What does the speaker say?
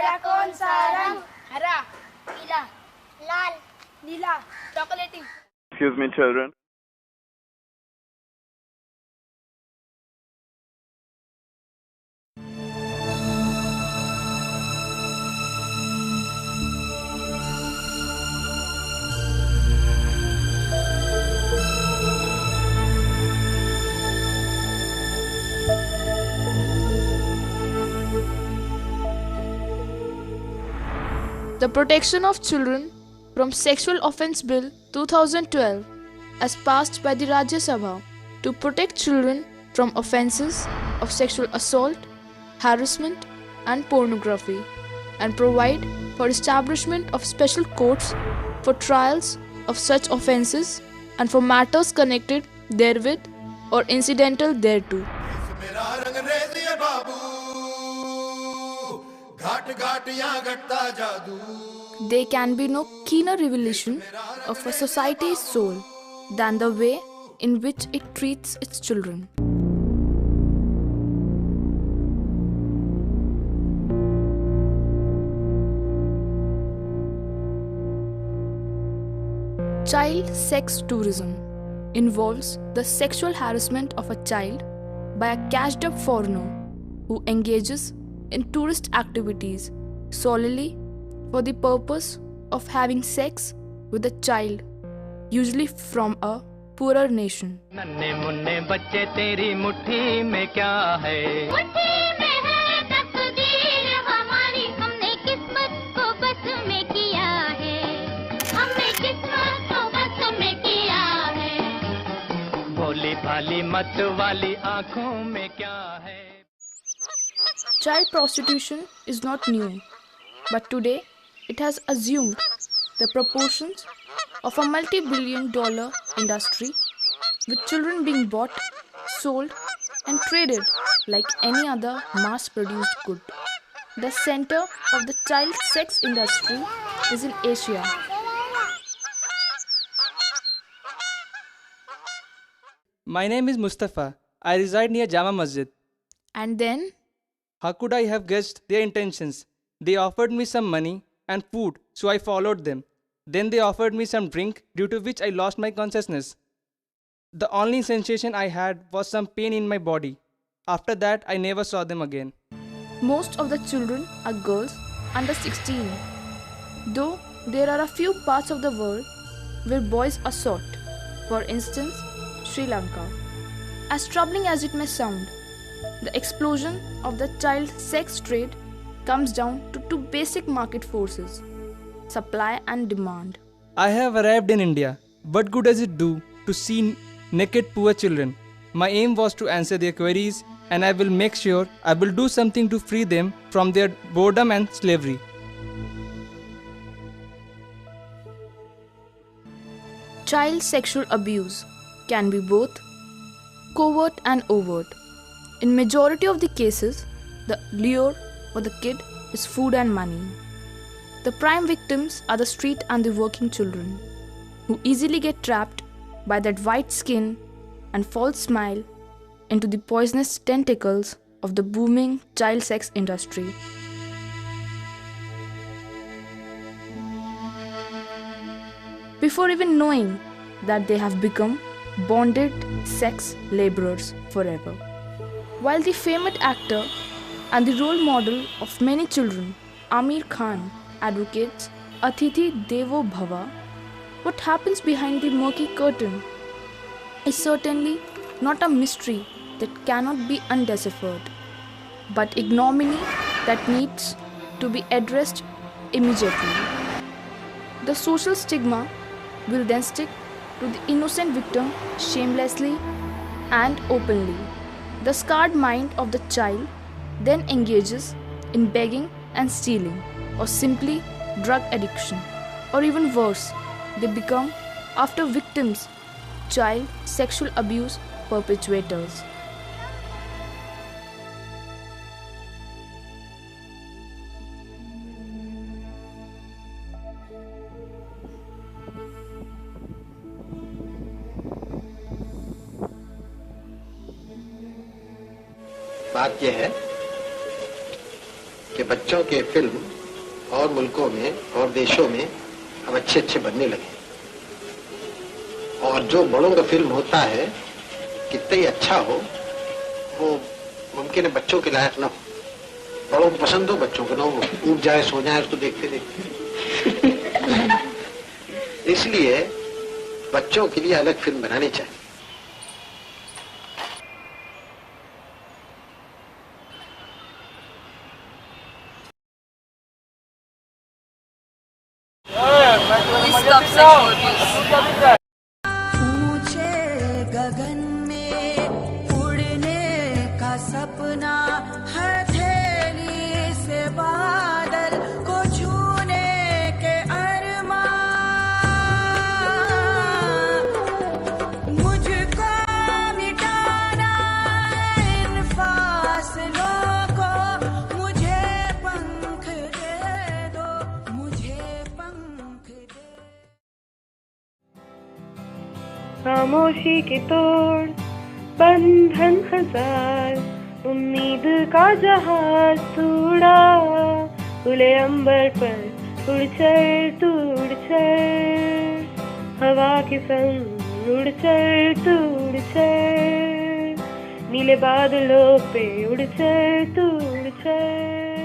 मेरा कौन सा रंग? हरा, पीला, लाल, नीला, चॉकलेटी। Excuse me, children. The Protection of Children from Sexual Offence Bill 2012 as passed by the Rajya Sabha to protect children from offences of sexual assault, harassment and pornography and provide for establishment of special courts for trials of such offences and for matters connected therewith or incidental thereto. There can be no keener revelation of a society's soul than the way in which it treats its children. Child sex tourism involves the sexual harassment of a child by a cashed-up foreigner who engages in tourist activities solely for the purpose of having sex with a child, usually from a poorer nation. नन्हे मुन्ने बच्चे तेरी मुट्ठी में क्या है? मुट्ठी में है तकदीर हमारी, हमने किस्मत को बस में किया है, हमने किस्मत को बस में किया है। भोली भाली मत वाली आँखों में क्या है? Child prostitution is not new, but today it has assumed the proportions of a multi-billion-dollar industry, with children being bought, sold and traded like any other mass-produced good. The center of the child sex industry is in Asia. My name is Mustafa. I reside near Jama Masjid. And then, How could I have guessed their intentions? They offered me some money and food, so I followed them. Then they offered me some drink, due to which I lost my consciousness. The only sensation I had was some pain in my body. After that, I never saw them again. most of the children are girls under 16, though there are a few parts of the world where boys are sought, for instance, Sri Lanka. As troubling as it may sound, the explosion of the child sex trade comes down to two basic market forces: supply and demand. I have arrived in India. What good does it do to see naked poor children? My aim was to answer their queries, and I will make sure I will do something to free them from their boredom and slavery. Child sexual abuse can be both covert and overt. In majority of the cases, the lure for the kid is food and money. The prime victims are the street and the working children, who easily get trapped by that white skin and false smile into the poisonous tentacles of the booming child sex industry. Before even knowing that they have become bonded sex laborers forever. While the famed actor and the role model of many children, Amir Khan, advocates Atithi Devo Bhava, what happens behind the murky curtain is certainly not a mystery that cannot be undeciphered, but ignominy that needs to be addressed immediately. The social stigma will then stick to the innocent victim shamelessly and openly. The scarred mind of the child then engages in begging and stealing, or simply drug addiction, or even worse, they become, after victims, child sexual abuse perpetrators. बात यह है कि बच्चों के film और मुल्कों में और देशों में अब अच्छे अच्छे बनने लगे, और जो बड़ों का फिल्म होता है कितना ही अच्छा हो, वो मुमकिन है बच्चों के लायक ना हो। बड़ों को पसंद हो, बच्चों को ना हो, ऊब जाए सो जाए उसको देखते देखते। इसलिए बच्चों के लिए अलग फिल्म बनानी चाहिए। ऊंचे गगन में उड़ने का सपना, हथेली से बादल को छूने के अरमान, मुझको मिटाना इन फासलों को, मुझे पंख दे दो, मुझे पंख दे। खामोशी के तोड़ बंधन हजार, उम्मीद का जहाज उड़ा, खुले अंबर पर उड़ चल तू उड़ चल, हवा के संग उड़ चल तू उड़ चल, नीले बादलों पे उड़ चल तू उड़ चल।